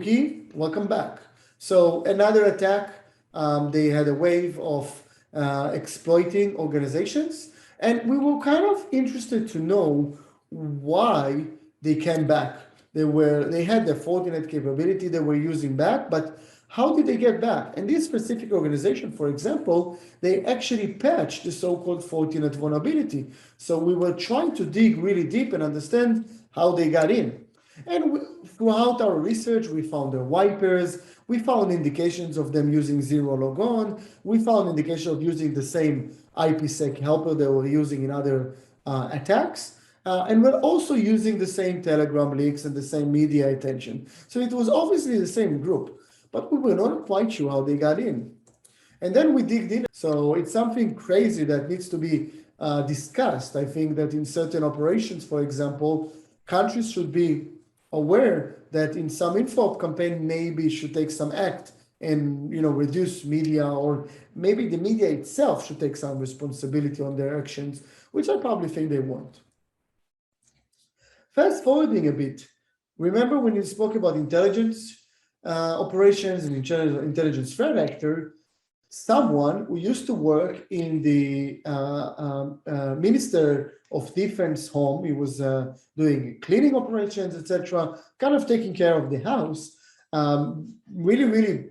Rookie, welcome back. So another attack, they had a wave of exploiting organizations, and we were kind of interested to know why they came back. They had the Fortinet capability they were using back, but how did they get back? And this specific organization, for example, they actually patched the so-called Fortinet vulnerability. So we were trying to dig really deep and understand how they got in. And throughout our research, we found their wipers, we found indications of them using zero logon, we found indications of using the same IPsec helper they were using in other attacks, and we're also using the same Telegram leaks and the same media attention. So it was obviously the same group, but we were not quite sure how they got in. And then we digged in. So it's something crazy that needs to be discussed. I think that in certain operations, for example, countries should be aware that in some info campaign maybe should take some act and reduce media, or maybe the media itself should take some responsibility on their actions, which I probably think they won't. Fast forwarding a bit, remember when you spoke about intelligence operations and intelligence threat actor, someone who used to work in the Minister of Defense home, he was doing cleaning operations, etc., kind of taking care of the house, really,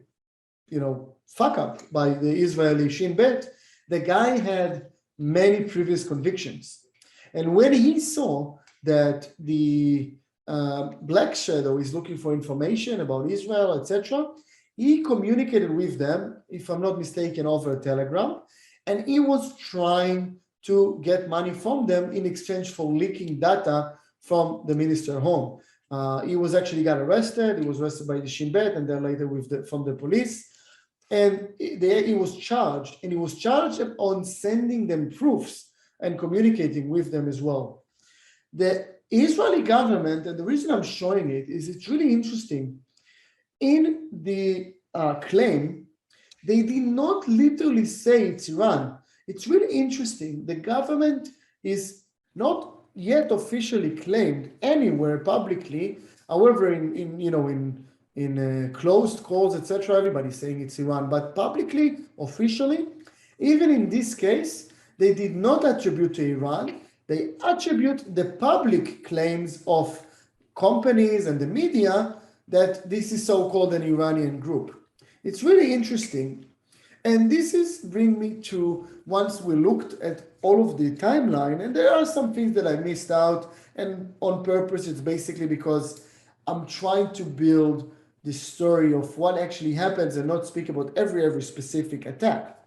fuck up by the Israeli Shin Bet. The guy had many previous convictions. And when he saw that the Black Shadow is looking for information about Israel, etc., he communicated with them, if I'm not mistaken, over Telegram, and he was trying to get money from them in exchange for leaking data from the minister home. He was actually got arrested. He was arrested by the Shin Bet and then later from the police. And he was charged, and he was charged on sending them proofs and communicating with them as well. The Israeli government, and the reason I'm showing it is it's really interesting. In the claim, they did not literally say it's Iran. It's really interesting. The government is not yet officially claimed anywhere publicly. However, in closed calls, etc., everybody's saying it's Iran. But publicly, officially, even in this case, they did not attribute to Iran. They attribute the public claims of companies and the media that this is so-called an Iranian group. It's really interesting. And this brings me to, once we looked at all of the timeline, and there are some things that I missed out, and on purpose, it's basically because I'm trying to build the story of what actually happens and not speak about every specific attack.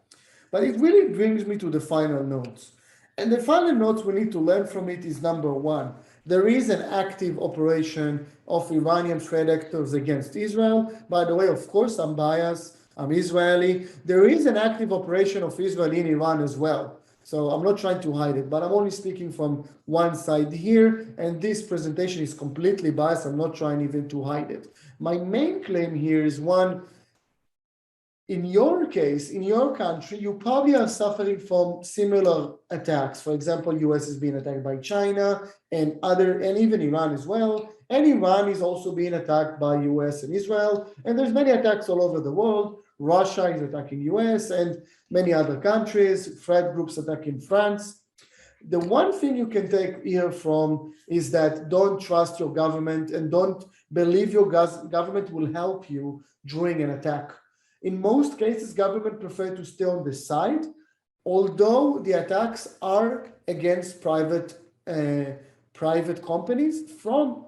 But it really brings me to the final notes. And the final notes we need to learn from it is number one, there is an active operation of Iranian threat actors against Israel. By the way, of course, I'm biased, I'm Israeli. There is an active operation of Israel in Iran as well. So I'm not trying to hide it, but I'm only speaking from one side here. And this presentation is completely biased. I'm not trying even to hide it. My main claim here is one, in your case, in your country, you probably are suffering from similar attacks. For example, US is being attacked by China and even Iran as well. And Iran is also being attacked by US and Israel. And there's many attacks all over the world. Russia is attacking US and many other countries, threat groups attacking France. The one thing you can take here from is that don't trust your government and don't believe your government will help you during an attack. In most cases, government prefer to stay on the side, although the attacks are against private companies from